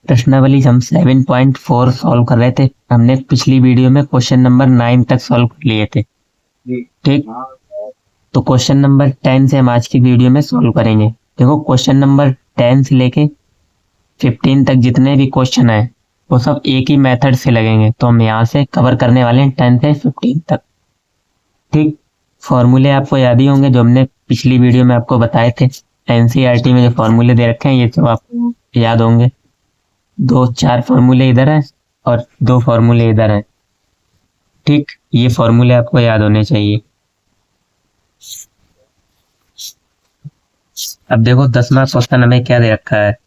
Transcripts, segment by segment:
प्रश्नावली हम 7.4 सॉल्व कर रहे थे। हमने पिछली वीडियो में क्वेश्चन नंबर 9 तक सॉल्व कर लिए थे। ठीक, तो क्वेश्चन नंबर 10 से हम आज की वीडियो में सॉल्व करेंगे। देखो, क्वेश्चन नंबर 10 से लेके 15 तक जितने भी क्वेश्चन आए वो सब एक ही मेथड से लगेंगे, तो हम यहाँ से कवर करने वाले हैं 10 से 15 तक। ठीक, फॉर्मूले आपको याद ही होंगे जो हमने पिछली वीडियो में आपको बताए थे। एनसीईआरटी में जो फॉर्मूले दे रखे हैं ये सब आपको याद होंगे। 4 फॉर्मूले इधर हैं और 2 फॉर्मूले इधर हैं। ठीक, ये फॉर्मूले आपको याद होने चाहिए। अब देखो 10वां क्वेश्चन हमें क्या दे रखा है।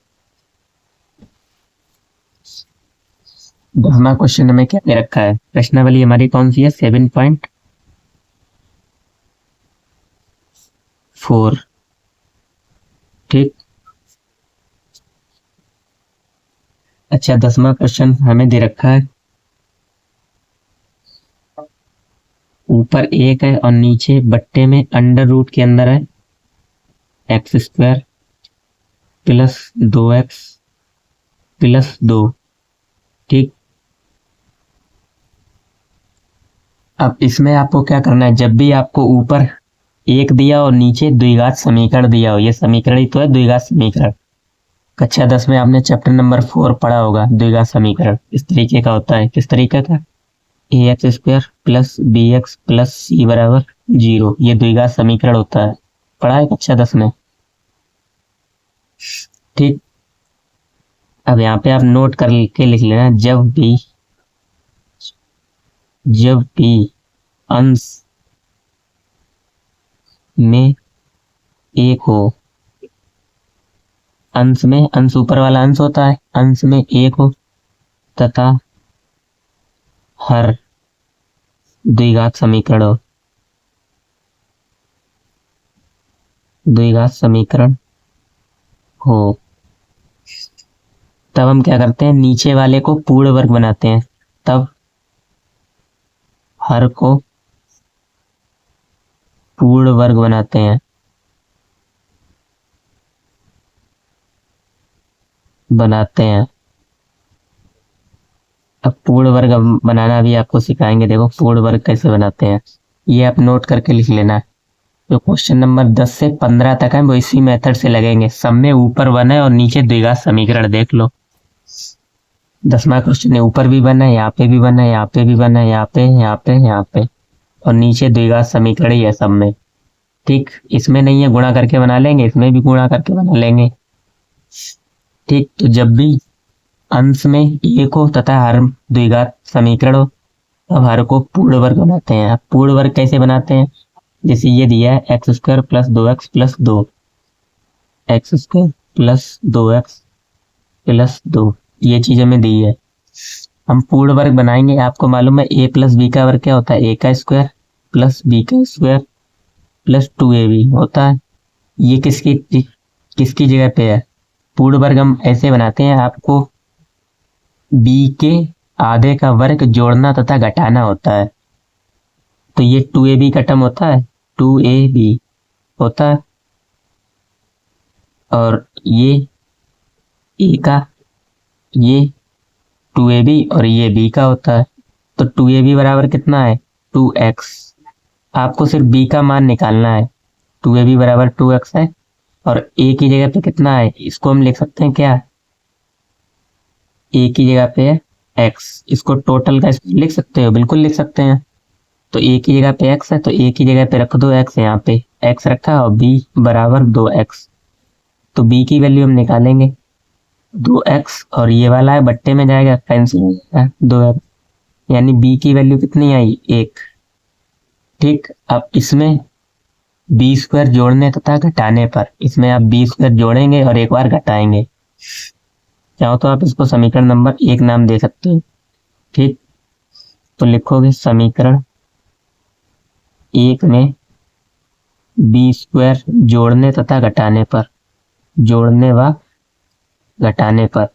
10वां क्वेश्चन हमें क्या दे रखा है। प्रश्नावली हमारी कौन सी है? 7.4। ठीक, अच्छा 10वां क्वेश्चन हमें दे रखा है, ऊपर 1 है और नीचे बट्टे में अंडर रूट के अंदर है x² प्लस 2x प्लस 2। ठीक, अब इसमें आपको क्या करना है, जब भी आपको ऊपर 1 दिया और नीचे द्विघात समीकरण दिया हो, ये समीकरण ही तो है द्विघात समीकरण। कक्षा 10 में आपने चैप्टर नंबर 4 पढ़ा होगा। द्विघात समीकरण इस तरीके का होता है। किस तरीके का? ax² plus bx plus c बराबर 0। ये द्विघात समीकरण होता है, पढ़ा है कक्षा 10 में। ठीक, अब यहाँ पे आप नोट करके लिख लेना, जब भी अंश में 1 हो, अंश में, अंश ऊपर वाला अंश होता है, अंश में 1 हो तथा हर द्विघात समीकरण हो, तब हम क्या करते हैं, नीचे वाले को पूर्ण वर्ग बनाते हैं। तब हर को पूर्ण वर्ग बनाते हैं। अब पूर्ण वर्ग बनाना भी आपको सिखाएंगे। देखो पूर्ण वर्ग कैसे बनाते हैं, ये आप नोट करके लिख लेना। जो क्वेश्चन नंबर 10 से 15 तक है वो इसी मेथड से लगेंगे। सब में ऊपर 1 है और नीचे द्विघात समीकरण। देख लो 10वां क्वेश्चन है, ऊपर भी 1 है, यहाँ पे भी 1 है, यहाँ पे भी 1 है, यहाँ पे और नीचे द्विघात समीकरण ही है सब में। ठीक, इसमें नहीं है गुणा करके बना लेंगे, इसमें भी गुणा करके बना लेंगे। ठीक, तो जब भी अंश में 1 हो तथा हर द्विघात समीकरण हो, अब हर को पूर्ण वर्ग बनाते हैं। अब पूर्ण वर्ग कैसे बनाते हैं, जैसे ये दिया है x² plus 2x plus 2, x² plus 2x plus 2, ये चीज हमें दी है। हम पूर्ण वर्ग बनाएंगे। आपको मालूम है a प्लस b का वर्ग क्या होता है, a का स्क्वायर प्लस b का स्क्वायर प्लस 2ab होता है। ये किसकी जगह पे है? पूर्ण वर्ग हम ऐसे बनाते हैं, आपको b के आधे का वर्ग जोड़ना तथा घटाना होता है। तो ये 2ab का टर्म होता है, 2ab होता है, और ये a का, ये 2ab और ये b का होता है। तो 2ab बराबर कितना है, 2x। आपको सिर्फ b का मान निकालना है। 2ab बराबर 2x है और a की जगह पे कितना है, इसको हम लिख सकते हैं क्या, a की जगह पे है x। इसको टोटल का लिख सकते हो, बिल्कुल लिख सकते हैं। तो a की जगह पे x है तो a की जगह पे रख दो x, यहाँ पे x रखा और b बराबर 2x। तो b की वैल्यू हम निकालेंगे 2x और ये वाला है बट्टे में जाएगा, कैंसिल हो जाएगा 2x, यानी b की वैल्यू कितनी आई, 1। ठीक, अब इसमें b² जोड़ने तथा घटाने पर, इसमें आप b² जोड़ेंगे और एक बार घटाएंगे। चाहो तो आप इसको समीकरण नंबर 1 नाम दे सकते हो। ठीक, तो लिखोगे समीकरण 1 में b² जोड़ने तथा घटाने पर, जोड़ने व घटाने पर।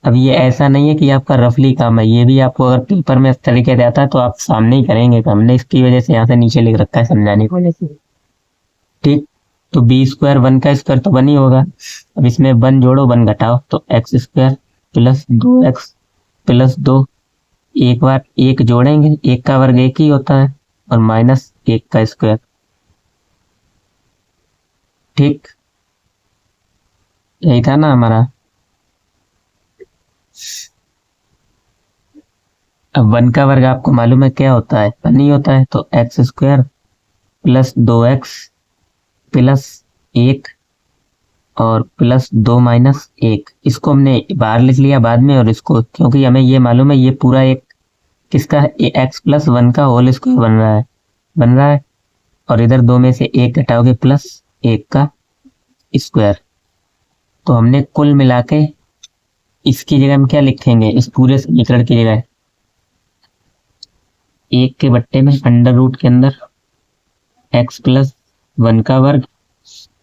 अब ये ऐसा नहीं है कि आपका रफली काम है, ये भी आपको अगर पेपर में इस तरीके से आता है तो आप सामने ही करेंगे। हमने इसकी वजह से यहाँ से नीचे लिख रखा है समझाने की वजह से। ठीक, तो बी स्क्वायर 1 का स्क्वायर तो 1 ही होगा। अब इसमें 1 जोड़ो 1 घटाओ तो x square plus 2x plus 2। एक बार 1 जोड़ेंगे, 1 का वर्ग 1 ही होता है, और माइनस 1 का स्क्वायर। ठीक, यही था ना हमारा। अब 1 का वर्ग आपको मालूम है क्या होता है, 1 ही होता है, तो x square plus 2x plus 1 और प्लस 2 माइनस 1। इसको हमने बाहर लिख लिया बाद में, और इसको क्योंकि हमें ये मालूम है ये पूरा एक किसका x प्लस 1 का होल स्क्वायर बन रहा है, और इधर 2 में से 1 घटाओगे प्लस 1 का स्क्वायर। तो हमने कुल मिला के इसकी जगह हम क्या लिखेंगे, इस पूरे समीकरण की जगह 1 के बट्टे में अंडर रूट के अंदर x प्लस 1 का वर्ग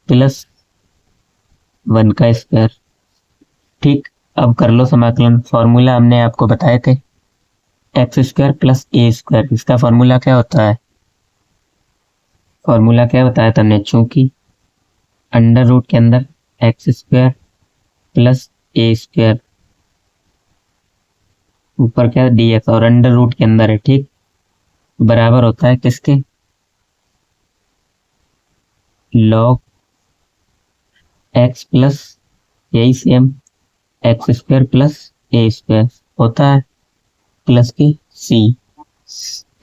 प्लस 1 का स्क्वायर। ठीक, अब कर लो समाकलन। फॉर्मूला हमने आपको बताए थे x square plus A square. इसका फॉर्मूला क्या होता है, फॉर्मूला क्या बताया था हमने, चूंकि अंडर रूट के अंदर x square plus A square, ऊपर क्या डी एक्स, और अंडर रूट के अंदर है, ठीक, बराबर होता है किसके, लॉग एक्स प्लस, यही same x square plus A square होता है, प्लस की सी।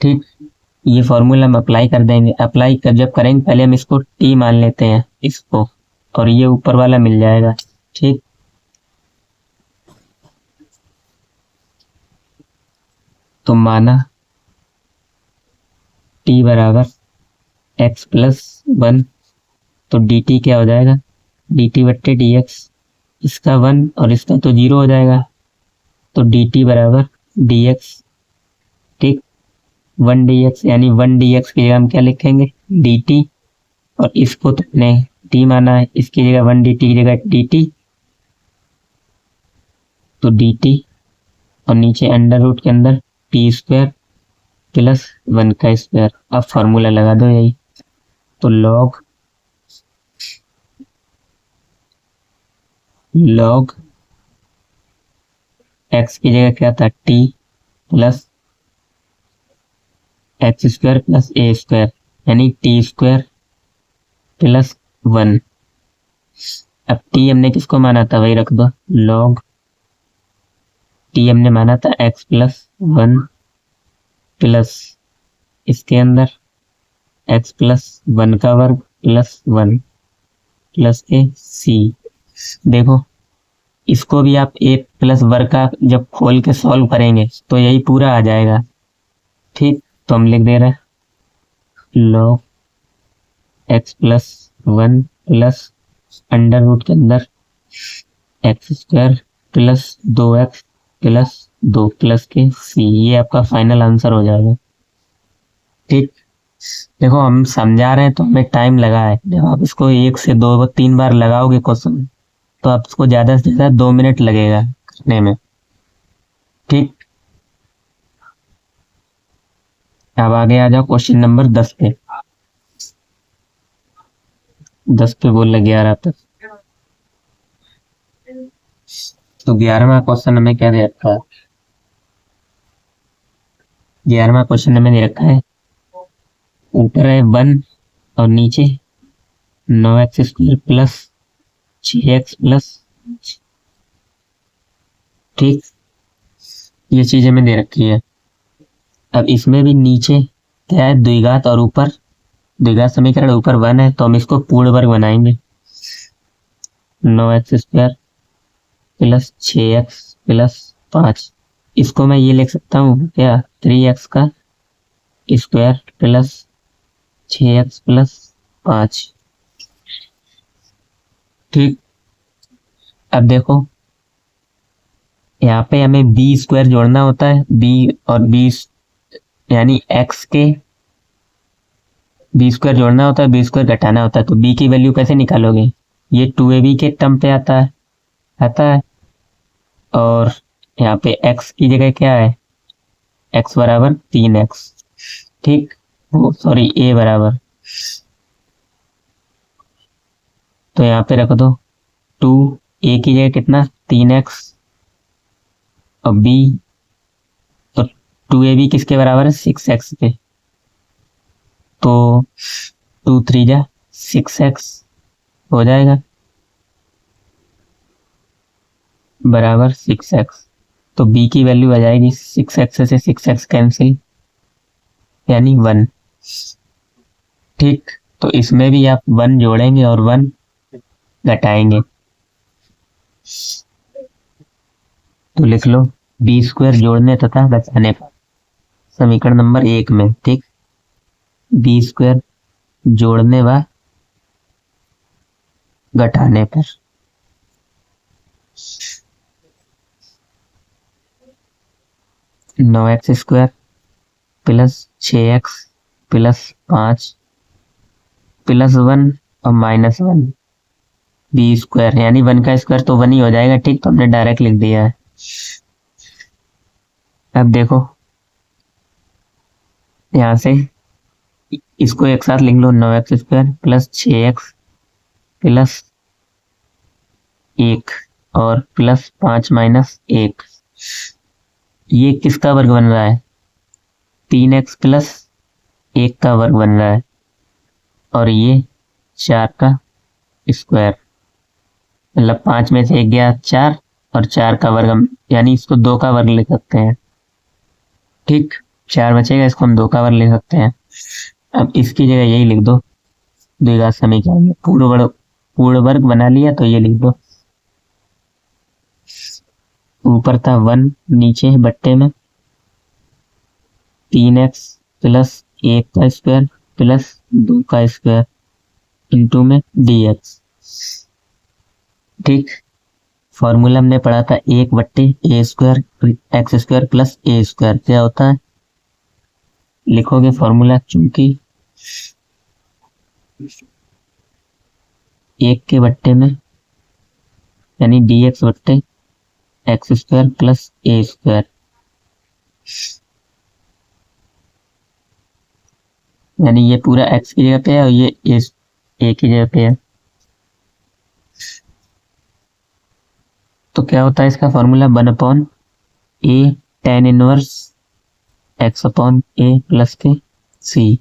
ठीक, ये फॉर्मूला हम अप्लाई कर देंगे। अप्लाई कर जब करेंगे पहले हम इसको टी मान लेते हैं इसको, और ये ऊपर वाला मिल जाएगा। ठीक, तो माना टी बराबर एक्स प्लस 1, तो डी टी क्या हो जाएगा, डी टी बट्टे डी एक्स, इसका 1 और इसका तो 0 हो जाएगा, तो डी टी बराबर डी एक्स। ठीक, 1 डी एक्स, यानी 1 डी एक्स की जगह हम क्या लिखेंगे, डी टी, और इसको तो अपने टी माना है, इसकी जगह 1 डी टी की जगह डी टी, तो डी टी, और नीचे अंडर रूट के अंदर टी स्क्वायर प्लस 1 का स्क्वायर। अब फॉर्मूला लगा दो यही, तो लॉग एक्स की जगह क्या था, T plus x square plus A square, यानी टी स्क्वायर प्लस 1। अब टी हमने किसको माना था, वही रख दो, लॉग टी हमने माना था एक्स प्लस 1 प्लस इसके अंदर एक्स प्लस 1 का वर्ग प्लस 1 प्लस के सी। देखो इसको भी आप ए प्लस वर्ग का जब खोल के सॉल्व करेंगे तो यही पूरा आ जाएगा। ठीक, तो हम लिख दे रहे हैं log x plus 1 plus under root के अंदर x square plus 2x plus 2 plus k c. ये आपका फाइनल आंसर हो जाएगा। ठीक, देखो हम समझा रहे हैं तो हमें टाइम लगा है। जब आप इसको 1 से 2-3 बार लगाओगे क्वेश्चन तो आपको ज़्यादा से ज़्यादा 2 मिनट लगेगा करने में। ठीक, अब आगे आ जाओ क्वेश्चन नंबर 10 पे। 10 पे बोल 11 तक। तो 11वां क्वेश्चन हमें क्या दे रखा है, 11वां क्वेश्चन हमें दे रखा है ऊपर है 1 और नीचे 9x square plus 6x plus. ठीक, ये चीज हमें दे रखी है। अब इसमें भी नीचे क्या है, द्विघात, और ऊपर द्विघात समीकरण ऊपर 1 है, तो हम इसको पूर्ण वर्ग बनाएंगे। 9x square plus 6x plus 5, इसको मैं ये लिख सकता हूँ क्या, 3x का स्क्वायर प्लस 6x प्लस 5। ठीक, अब देखो यहाँ पे हमें बी स्क्वायर जोड़ना होता है, बी और बी यानी एक्स के बी स्क्वायर जोड़ना होता है, बी स्क्वायर घटाना होता है। तो बी की वैल्यू कैसे निकालोगे, ये 2ab के टर्म पे आता है, और यहाँ पे x की जगह क्या है, x बराबर 3x। ठीक, वो सॉरी a बराबर तो यहाँ पे रख दो 2, ए की जगह कितना 3x और b, तो 2ab किसके बराबर है 6x के, तो 2 3 जा 6x हो जाएगा बराबर 6x। तो b की वैल्यू आ जाएगी 6x से 6x कैंसिल यानी 1। ठीक, तो इसमें भी आप 1 जोड़ेंगे और 1 घटाएंगे, तो लिख लो b² जोड़ने तथा घटाने पर समीकरण नंबर 1 में। ठीक, b² जोड़ने व घटाने पर 9x² plus 6x plus 5 plus 1 और माइनस 1 b² यानी 1 का स्क्वायर तो 1 ही हो जाएगा। ठीक, तो हमने डायरेक्ट लिख दिया है। अब देखो यहाँ से इसको एक साथ लिख लो 9x² प्लस 6x प्लस 1 और प्लस 5 माइनस 1, ये किसका वर्ग बन रहा है 3x प्लस 1 का वर्ग बन रहा है और ये 4 का स्क्वायर, मतलब 5 में से 1 गया 4 और 4 का वर्ग हम यानी इसको 2 का वर्ग लिख सकते हैं। ठीक, 4 बचेगा, इसको हम 2 का वर्ग लिख सकते हैं। अब इसकी जगह यही लिख दो द्विघात समीकरण, पूर्ण वर्ग बना लिया तो ये लिख दो, ऊपर था 1 नीचे बट्टे में 3x प्लस 1 का स्क्वायर प्लस 2 का स्क्वायर इंटू में dx। ठीक, फॉर्मूला हमने पढ़ा था 1/a² x² प्लस a², क्या होता है लिखोगे फॉर्मूला, चूंकि 1 के बट्टे में यानी dx/x² प्लस a², यानी ये पूरा x की जगह पे है और ये a की जगह पे है। तो क्या होता है इसका formula 1/a tan inverse x/a plus के c।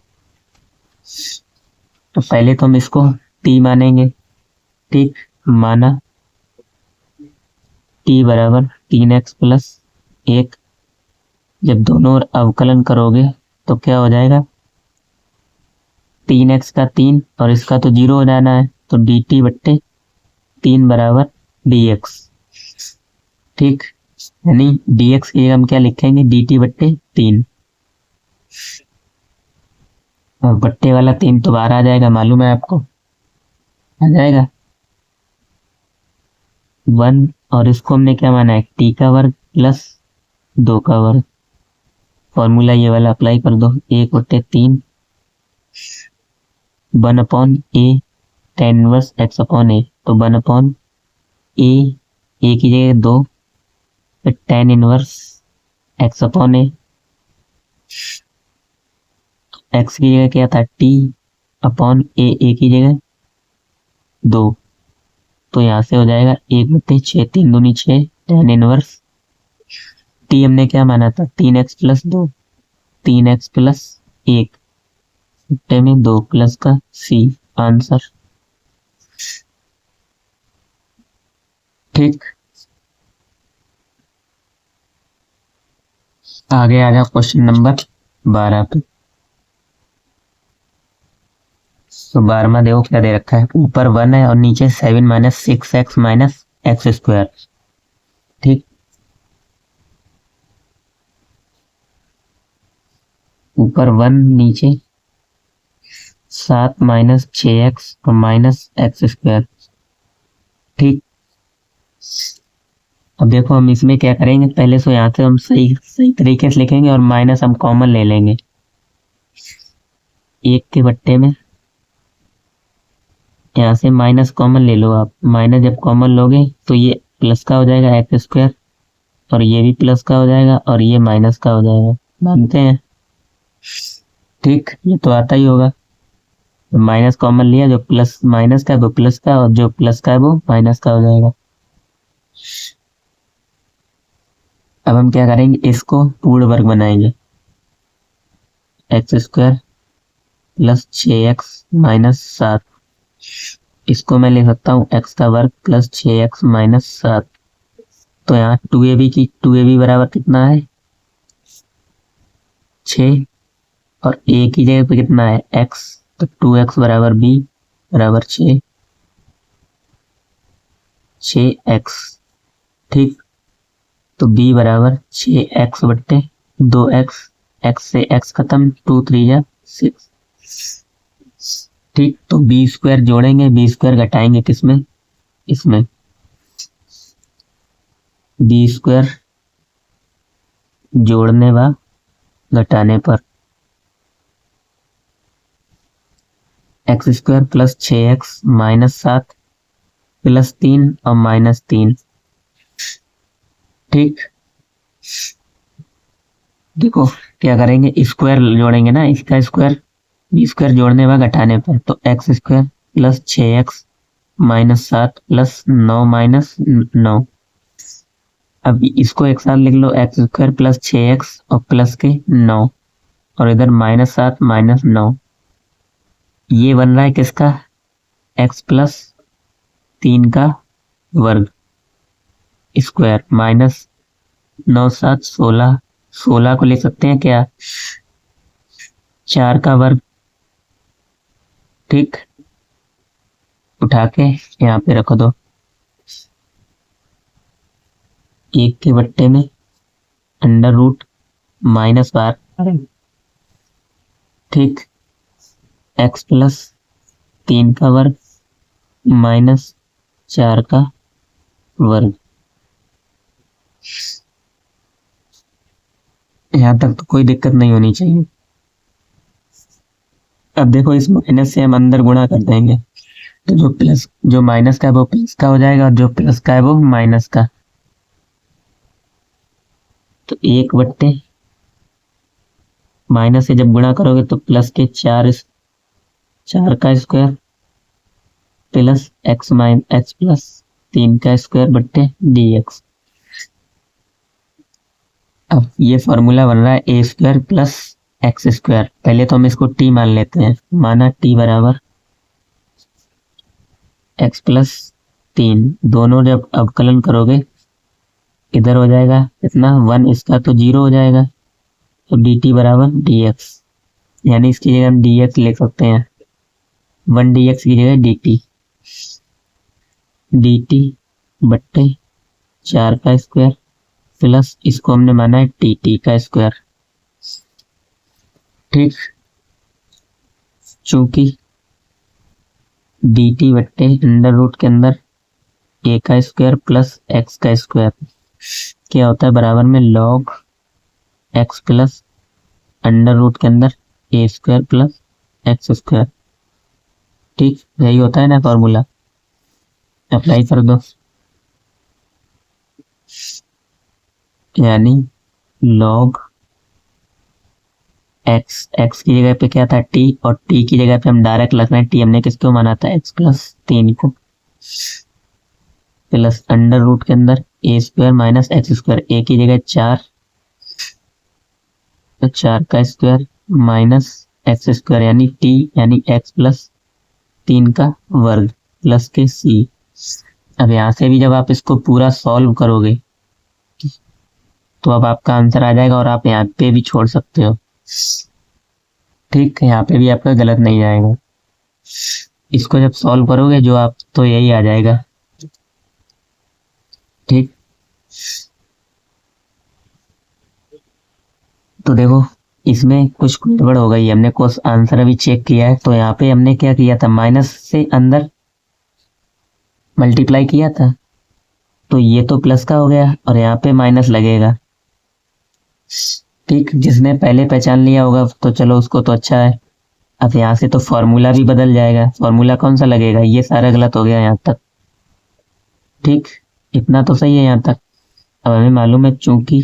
तो पहले तो हम इसको t मानेंगे। ठीक, माना t बराबर 3x प्लस 1, जब दोनों ओर अवकलन करोगे तो क्या हो जाएगा 3x का 3 और इसका तो 0 हो जाना है, तो dt/3 बराबर dx। ठीक, यानी dx की हम क्या लिखेंगे dt/3 और बट्टे वाला 3 तो बाहर आ जाएगा, मालूम है आपको, आ जाएगा 1 और इसको हमने क्या माना है t का वर्ग प्लस 2 का वर्ग। फॉर्मूला ये वाला अप्लाई कर दो, 1/3 1/a tan इनवर्स x/a, तो 1/a a की जगह 2 फिर tan इनवर्स x/a, x की जगह क्या था t/a की जगह 2, तो यहाँ से हो जाएगा 1/6 3 दूनी 6 tan इनवर्स t हमने क्या माना था 3x प्लस 2 3x प्लस 1 में 2 प्लस का c आंसर। ठीक, आगे आ जाओ क्वेश्चन नंबर 12 पे। तो 12वां देखो क्या दे रखा है, ऊपर 1 है और नीचे 7 माइनस 6x माइनस x²। ठीक, ऊपर 1 नीचे 7 माइनस 6x और माइनस x²। ठीक, अब देखो हम इसमें क्या करेंगे, पहले तो यहाँ से हम सही तरीके से लिखेंगे और माइनस हम कॉमन ले लेंगे 1 के बट्टे में, यहाँ से माइनस कॉमन ले लो आप, माइनस जब कॉमन लोगे तो ये प्लस का हो जाएगा x² और ये भी प्लस का हो जाएगा और ये माइनस का हो जाएगा, मानते हैं। ठीक, ये तो आता ही होगा, माइनस कॉमन लिया, जो प्लस माइनस का है वो प्लस का, और जो प्लस का है वो माइनस का हो जाएगा। अब हम क्या करेंगे, इसको पूर्ण वर्ग बनाएंगे। एक्स स्क्वायर प्लस 6x-7, इसको मैं ले सकता हूँ एक्स का वर्ग प्लस 6x-7। तो यहाँ 2ab की 2ab बराबर कितना है 6, और a की जगह पे कितना है x, तो 2x बराबर b बराबर 6x। ठीक, तो b बराबर 6x बट्टे 2x, x से x खत्म, 2 3 जा 6। ठीक, तो बी स्क्वायर जोड़ेंगे, बी स्क्वायर घटाएंगे किसमें, इसमें बी स्क्वायर जोड़ने व घटाने पर x square plus 6x-7 plus 3 और माइनस 3। ठीक, देखो क्या करेंगे, स्क्वायर जोड़ेंगे ना, इसका स्क्वायर बी स्क्वायर जोड़ने व घटाने पर, तो x square plus 6x-7 plus 9 minus 9। अब इसको एक साथ लिख लो, एक्स स्क्वायर प्लस 6x और प्लस के 9, और इधर -7 माइनस 9। ये बन रहा है किसका, x प्लस 3 का वर्ग स्क्वायर माइनस 9 7 16, 16 को लिख सकते हैं क्या 4 का वर्ग। ठीक, उठा के यहाँ पे रख दो, 1 के बट्टे में अंडर रूट -12। ठीक, x प्लस 3 का वर्ग माइनस 4 का वर्ग। यहाँ तक तो कोई दिक्कत नहीं होनी चाहिए। अब देखो इस माइनस से हम अंदर गुणा कर देंगे, तो जो माइनस का है वो प्लस का हो जाएगा, और जो प्लस का है वो माइनस का। तो 1 बट्टे माइनस से जब गुणा करोगे तो प्लस के 4 का स्क्वायर प्लस x प्लस 3 का स्क्वायर बट्टे dx। अब ये फॉर्मूला बन रहा है ए स्क्वायर प्लस एक्स स्क्वायर। पहले तो हम इसको t मान लेते हैं, माना t बराबर x प्लस 3, दोनों जब अवकलन करोगे इधर हो जाएगा कितना 1, इसका तो 0 हो जाएगा, तो dt बराबर dx, यानी इसकी जगह हम dx लिख सकते हैं, 1 dx की जगह dt बट्टे 4 का स्क्वायर प्लस इसको हमने माना है टी का स्क्वायर। ठीक, चूंकि dt बट्टे अंडर रूट के अंदर a का स्क्वायर प्लस x का स्क्वायर क्या होता है बराबर में log x plus under root के अंदर a square plus x square. ठीक, यही होता है ना फॉर्मूला, अप्लाई कर दो, यानी log x की जगह पे क्या था t, और t की जगह पे हम डायरेक्ट लग रहे हैं, t हमने किसको माना था x प्लस 3 को, प्लस अंडर रूट के अंदर a square minus x square, a की जगह 4, तो 4 का स्क्वायर माइनस एक्स स्क्वायर यानी t यानी x प्लस 3 का वर्ग प्लस के c। अब यहाँ से भी जब आप इसको पूरा सॉल्व करोगे तो अब आपका आंसर आ जाएगा, और आप यहाँ पे भी छोड़ सकते हो। ठीक, यहाँ पे भी आपका गलत नहीं जाएगा, इसको जब सॉल्व करोगे जो आप तो यही आ जाएगा। ठीक, तो देखो इसमें कुछ गड़बड़ हो गई, हमने कुछ आंसर अभी चेक किया है, तो यहाँ पे हमने क्या किया था, माइनस से अंदर मल्टीप्लाई किया था, तो ये तो प्लस का हो गया और यहाँ पे माइनस लगेगा। ठीक, जिसने पहले पहचान लिया होगा तो चलो उसको तो अच्छा है। अब यहाँ से तो फॉर्मूला भी बदल जाएगा, फॉर्मूला कौन सा लगेगा, ये सारा गलत हो गया यहाँ तक। ठीक, इतना तो सही है यहाँ तक। अब हमें मालूम है चूंकि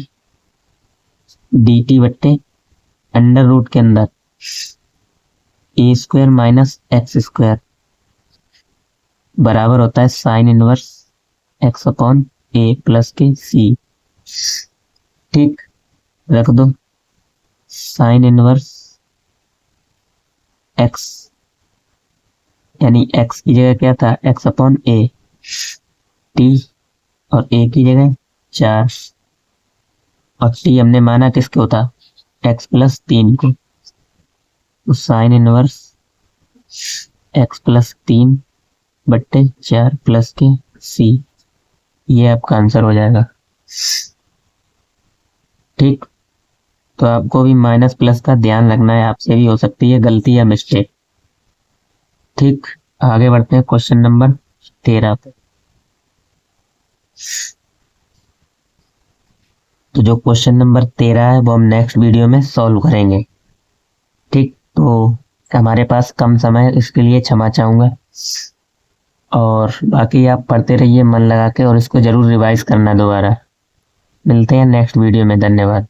dt बट्टे अंडर रूट के अंदर ए स्क्वायर माइनस एक्स स्क्वायर बराबर होता है साइन इनवर्स एक्स अपॉन ए प्लस के सी। ठीक, रख दो साइन इनवर्स एक्स, यानी एक्स की जगह क्या था, एक्स अपॉन ए टी, और ए की जगह 4, और टी हमने माना किसको था, एक्स प्लस 3 को, तो साइन इनवर्स एक्स प्लस 3 बट्टे 4 प्लस के सी, ये आपका आंसर हो जाएगा। ठीक, तो आपको भी माइनस प्लस का ध्यान रखना है, आपसे भी हो सकती है गलती या मिस्टेक। ठीक, आगे बढ़ते हैं क्वेश्चन नंबर 13 पे। तो जो क्वेश्चन नंबर 13 है वो हम नेक्स्ट वीडियो में सॉल्व करेंगे। ठीक, तो हमारे पास कम समय है, इसके लिए क्षमा चाहूँगा, और बाकी आप पढ़ते रहिए मन लगा के, और इसको ज़रूर रिवाइज करना दोबारा। मिलते हैं नेक्स्ट वीडियो में, धन्यवाद।